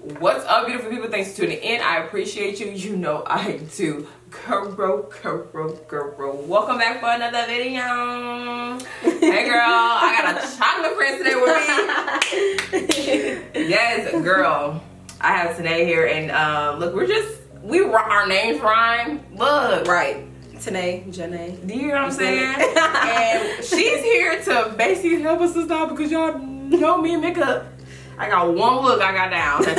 What's up, beautiful people? Thanks for tuning in. I appreciate you. You know I do. Girl. Welcome back for another video. Hey girl, I got a chocolate prince today with me. Yes, girl. I have Tanay here, and look, our names rhyme. Look. Right. Tanay, Janae. Do you hear what I'm saying? And she's here to basically help us out because y'all know me and makeup. I got one look I got down. So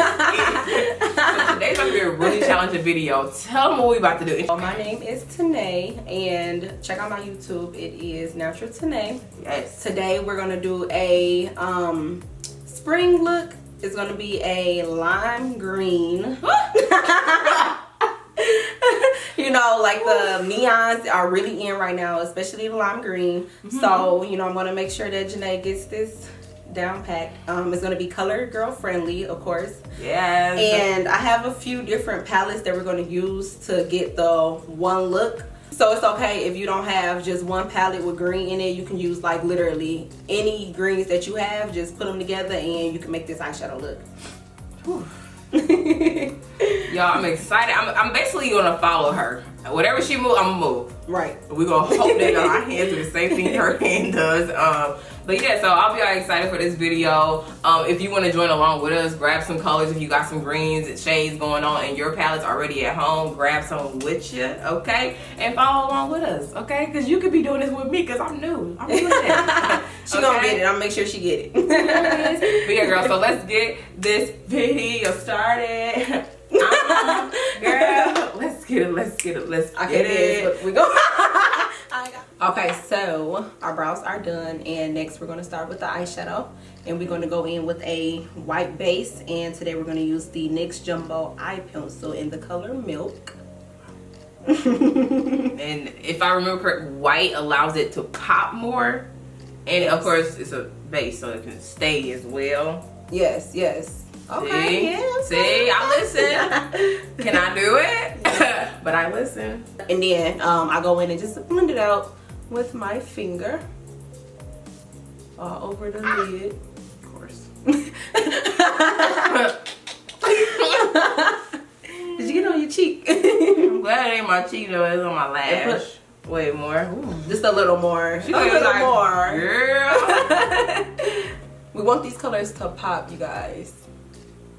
today's gonna be a really challenging video. Tell them what we about to do. Well, my name is Tanay, and check out my YouTube. It is Natural Tanay. Yes. Today we're gonna do a spring look. It's gonna be a lime green. You know, like the neons are really in right now, especially the lime green. So, you know, I'm gonna make sure that Janae gets this down packed. It's gonna be color girl friendly, of course. Yes. And I have a few different palettes that we're gonna use to get the one look. So it's okay if you don't have just one palette with green in it. You can use like literally any greens that you have. Just put them together and you can make this eyeshadow look. Y'all, I'm excited. I'm basically gonna follow her. Whatever she move, I'm gonna move. Right. We're gonna hope that our hands do the same thing her hand does. But yeah, so I'll be all excited for this video. If you want to join along with us, grab some colors. If you got some greens and shades going on and your palette's already at home, grab some with you, okay? And follow along with us, okay? Because you could be doing this with me because I'm new. I'm new at it. She gonna get it. I'm gonna make sure she get it. But yeah, girl, so let's get this video started. Girl, let's get it. We go. Okay, so our brows are done, and next we're going to start with the eyeshadow, and we're going to go in with a white base, and today we're going to use the NYX Jumbo Eye Pencil in the color Milk. And if I remember correct, white allows it to pop more, and of course it's a base so it can stay as well. Yes. Okay. See, I listen. Can I do it? But I listen. And then I go in and just blend it out with my finger over the lid. Of course. Did you get it on your cheek? I'm glad it ain't my cheek though. It's on my lash. Way more. Ooh. Just a little more. A little more. Girl. We want these colors to pop, you guys.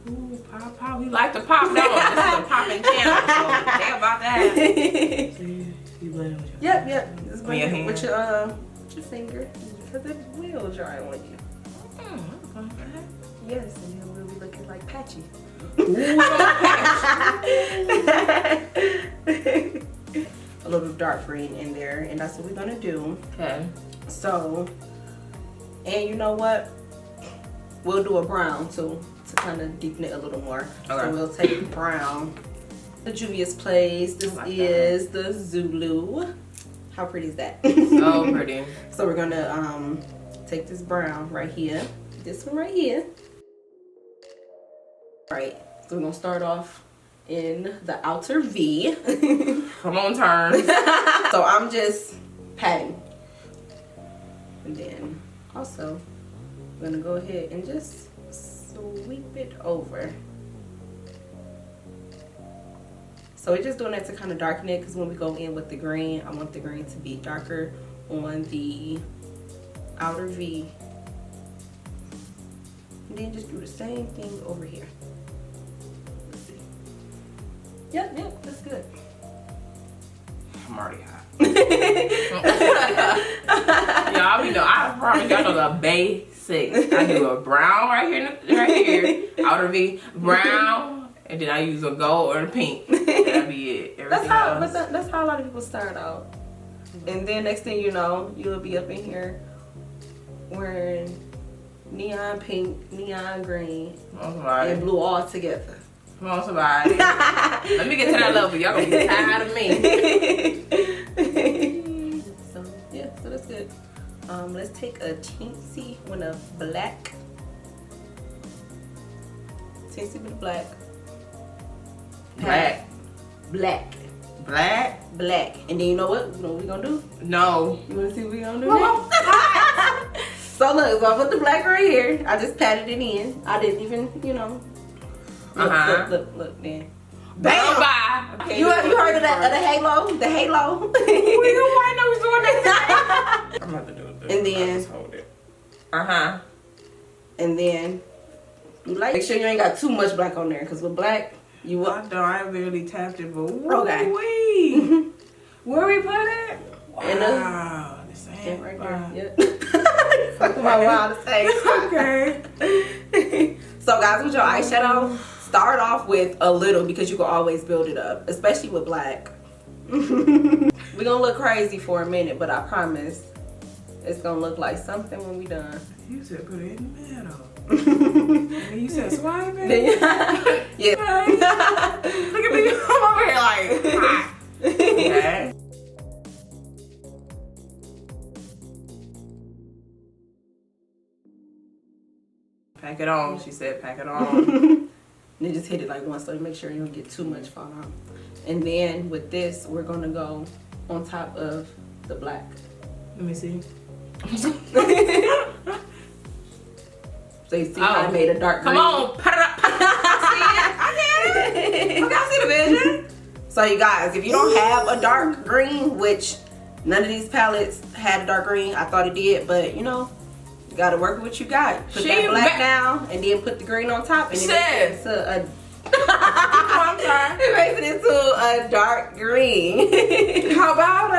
Ooh, pop. We like to pop though. This is a popping channel, so think about that. You blend it with your Yep. Just with your hand. With your finger. Because it will dry on you. Yes, and then we'll be looking like patchy. A little dark green in there, and that's what we're gonna do. Okay. So, and you know what? We'll do a brown too to kind of deepen it a little more. Okay. So we'll take brown. The Juvia's Place. This is the Zulu. How pretty is that? So pretty. So we're gonna take this brown right here. This one right here. Right. So we're gonna start off in the outer V. Come on, turn. So I'm just patting. And then also I'm gonna go ahead and just sweep it over. So we're just doing that to kind of darken it, because when we go in with the green, I want the green to be darker on the outer V. And then just do the same thing over here. Let's see. Yep, that's good. I'm already hot. Y'all, you know, I promise y'all know the basics. I do a brown right here, outer V, brown, and then I use a gold or a pink. That'll be it. That's how a lot of people start out. And then next thing you know, you'll be up in here wearing neon pink, neon green, and blue all together. Come on, somebody. Let me get to that level. Y'all gonna be tired of me. So yeah, so that's good. Let's take a teensy with a black. Teensy with a black. Black. And then you know what? You know what we're gonna do? No. You wanna see what we're gonna do next? So look, so I put the black right here. I just patted it in. I didn't even, you know. Look, then. Bam! Bam! Okay, You heard of the halo? The halo? I know he's doing that. I'm about to do it. And then. Just hold it. And then you make sure you ain't got too much black on there, because with black, you will. I barely tapped it, but okay. Wait. Where we put it? Wow. The same right there. Yep. Talking about wow, the same. Okay. So guys, with your eyeshadow, start off with a little, because you can always build it up, especially with black. We're gonna look crazy for a minute, but I promise it's gonna look like something when we done. You said put it in the middle. And you said swipe it. Yeah. Look at me. I'm over here like, hi. Okay. Pack it on. She said pack it on. Then just hit it like once, so you make sure you don't get too much fall out. And then with this, we're gonna go on top of the black. Let me see. So you see how I made a dark green? Come on, put it up. I get it. Okay, I see the vision. So you guys, if you don't have a dark green, which none of these palettes had a dark green, I thought it did, but you know, you gotta work with what you got. Put that black down and then put the green on top, and it makes it into a I'm sorry. it makes it into a dark green. How about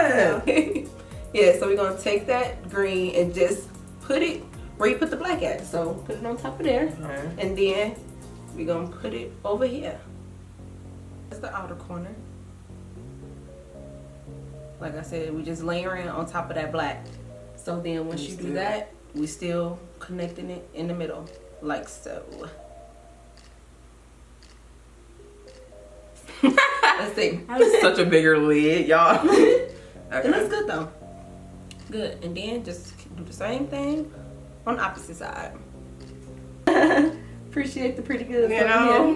it? Yeah, so we're gonna take that green and just put it where you put the black at. So put it on top of there, and then we're gonna put it over here. That's the outer corner. Like I said, we just layering on top of that black. So then once you do that, we still connecting it in the middle, like so. Let's see. That's such a bigger lid, y'all. Okay. It looks good though. Good. And then just do the same thing on the opposite side. Appreciate the pretty good. You know?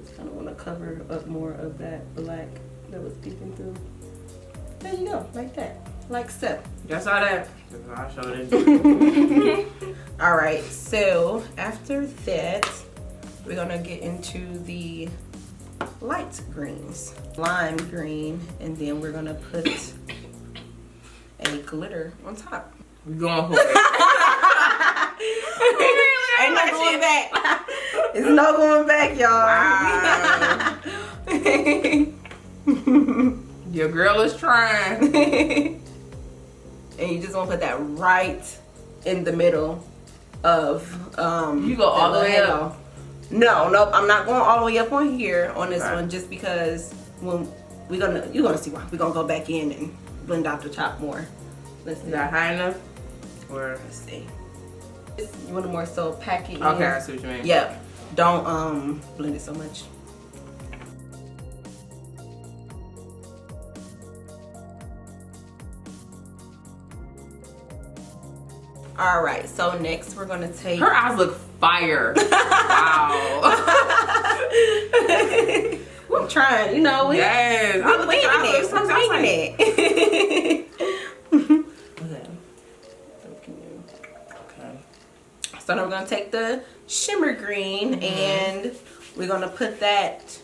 Just kind of want to cover up more of that black that was peeking through. There you go, like that, like so. Y'all saw that? I showed it. All right. So after that, we're gonna get into the light greens, lime green, and then we're gonna put a glitter on top. We're going for it. Ain't no going back. It's no going back, y'all. Wow. Your girl is trying. And you just want to put that right in the middle of You go all the way up. No, nope, I'm not going all the way up on here on this one, just because when you're gonna see why. We're gonna go back in and blend out the top more. Let's see. Is that high enough? Or Let's see. You want to more so pack it in. okay, I see what you mean. Yep. Don't blend it so much. All right, so next we're gonna take. Her eyes look fire. Wow. I'm trying, you know. Yes. We're winging it. Okay. So now we're gonna take the shimmer green and we're gonna put that.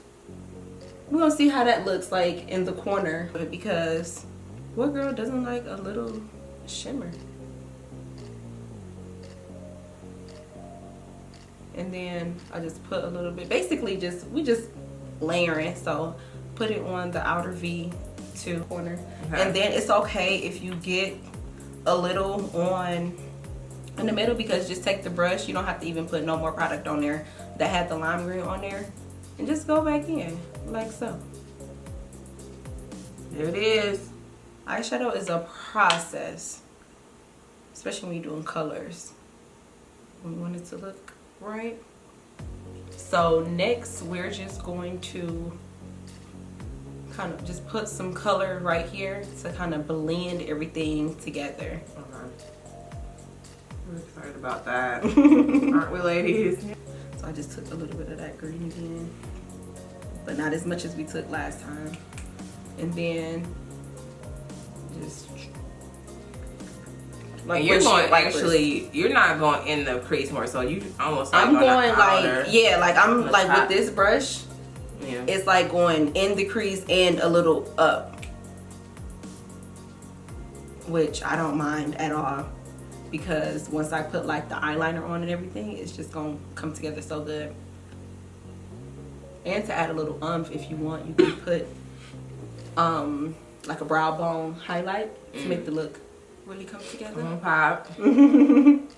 We're gonna see how that looks like in the corner, because what girl doesn't like a little shimmer? And then I just put a little bit, basically we just layering. So put it on the outer V2 corner. Okay. And then it's okay if you get a little on in the middle, because just take the brush. You don't have to even put no more product on there that had the lime green on there. And just go back in, like so. There it is. Eyeshadow is a process, especially when you're doing colors. We want it to look right. So next we're just going to kind of just put some color right here to kind of blend everything together. We're excited about that. Aren't we, ladies? So I just took a little bit of that green again, but not as much as we took last time. And then just Like and you're push going it, like actually, you're not going in the crease more, so you almost. I'm like going outer, like like I'm like top. with this brush. Yeah. It's like going in the crease and a little up, which I don't mind at all because once I put like the eyeliner on and everything, it's just gonna come together so good. And to add a little oomph, if you want, you can put like a brow bone highlight to make the look really come together. Pop. And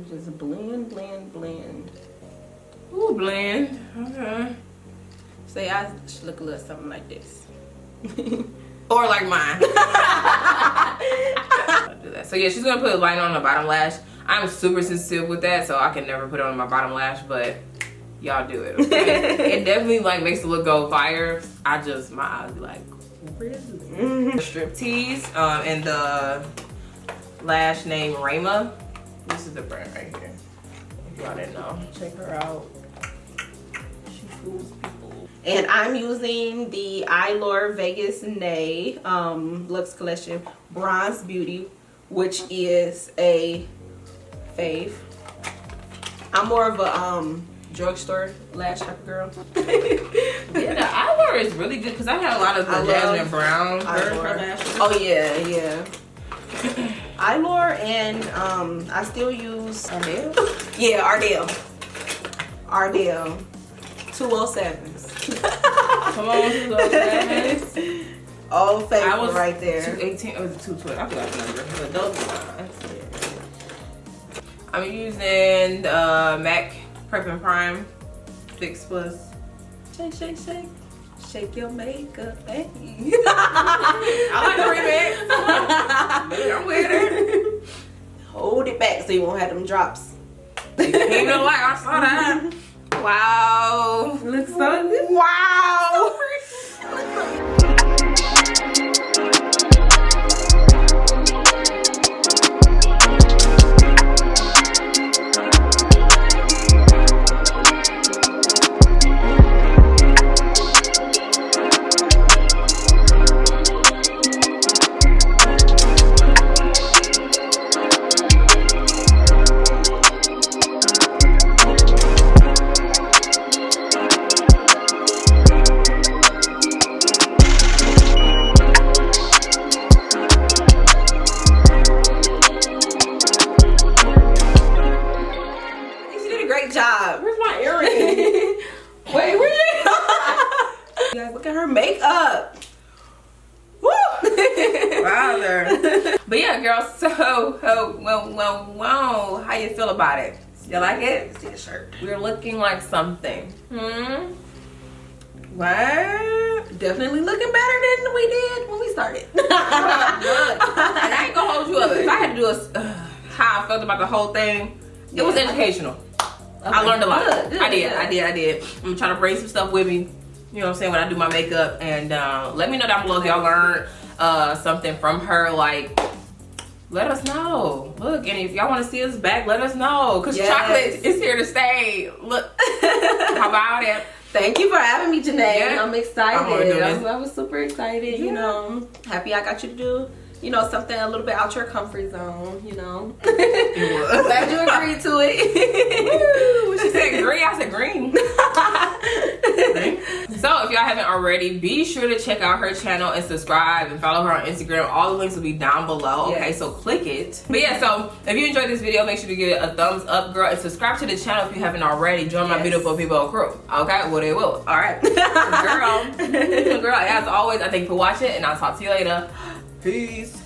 just blend, blend, blend. Ooh, blend. Okay. Say I should look a little something like this. Or like mine. I'll do that. So yeah, she's gonna put a liner on the bottom lash. I'm super sensitive with that, so I can never put it on my bottom lash, but y'all do it. Okay? It definitely like makes the look go fire. My eyes be like, really? Strip tease and the lash name Rayma. This is the brand right here. If y'all didn't know, check her out. She fools people. And I'm using the Eyelid Vegas Nay Luxe Collection Bronze Beauty, which is a fave. I'm more of a drugstore lash type of girl. Yeah, the eyeliner is really good because I had a lot of the Jasmine Brown lashes. Oh yeah, yeah. Eyelid and I still use Ardell. Yeah, Ardell 207s. Come on, 207s. Old favorite I was right there. 218 or was it 212? I forgot the number. But those ones. I'm using MAC Prep and Prime Fix Plus. Shake, shake, shake. Shake your makeup. Hey. I like the remix. I'm with her. Hold it back so you won't have them drops. Keep it like I saw that. Wow. Looks so good. Wow. Great job. Where's my earring? Wait, where's it? You guys, look at her makeup. Woo! Father. But yeah, girl, so whoa, how you feel about it? You like it? See the shirt. We're looking like something. What? Definitely looking better than we did when we started. Look, and I ain't gonna hold you up. If I had to do how I felt about the whole thing, it was educational. Okay. I learned a lot. Good, I did. I'm trying to bring some stuff with me. You know what I'm saying, when I do my makeup. And let me know down below if y'all learned something from her. Like, let us know. Look, and if y'all want to see us back, let us know. Because chocolate is here to stay. Look, how about it? Thank you for having me, Janae. Yeah. I'm excited. I'm I was super excited. Yeah. You know, happy I got you to do, you know, something a little bit out your comfort zone. You know, I'm glad you agreed to it. Woo, she said green. I said green. So if y'all haven't already, be sure to check out her channel and subscribe and follow her on Instagram. All the links will be down below. Yes. Okay, so click it. But yeah, so if you enjoyed this video, make sure to give it a thumbs up, girl, and subscribe to the channel if you haven't already. Join my beautiful people crew. Okay, well they will. All right, girl, as always, I thank you for watching, and I'll talk to you later. Peace.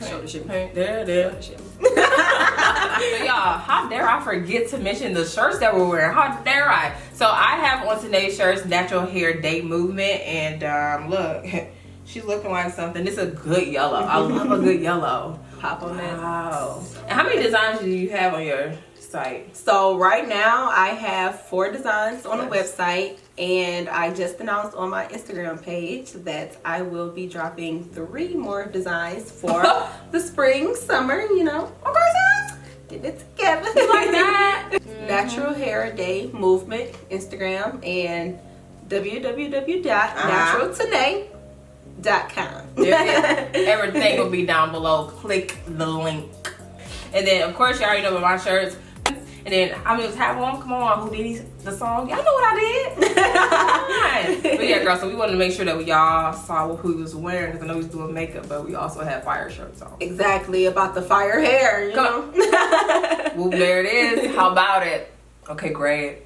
Show the shit. There. So y'all, how dare I forget to mention the shirts that we're wearing? How dare I? So I have on today's shirts Natural Hair Day Movement, and look, she's looking like something. This is a good yellow. I love a good yellow. Pop on that. Wow. And how many designs do you have on your site? So right now I have 4 designs on the website, and I just announced on my Instagram page that I will be dropping 3 more designs for the spring, summer, you know. Okay, get it together like that. Natural Hair Day Movement Instagram, and www.naturaltanay.com. Everything will be down below. Click the link. And then, of course, you already know about my shirts. And then I just have on. Come on, who did the song? Y'all know what I did. But yeah, girl. So we wanted to make sure that y'all saw who he was wearing, because I know he was doing makeup, but we also had fire shirts on. Exactly, about the fire hair. You know. Well, there it is. How about it? Okay, great.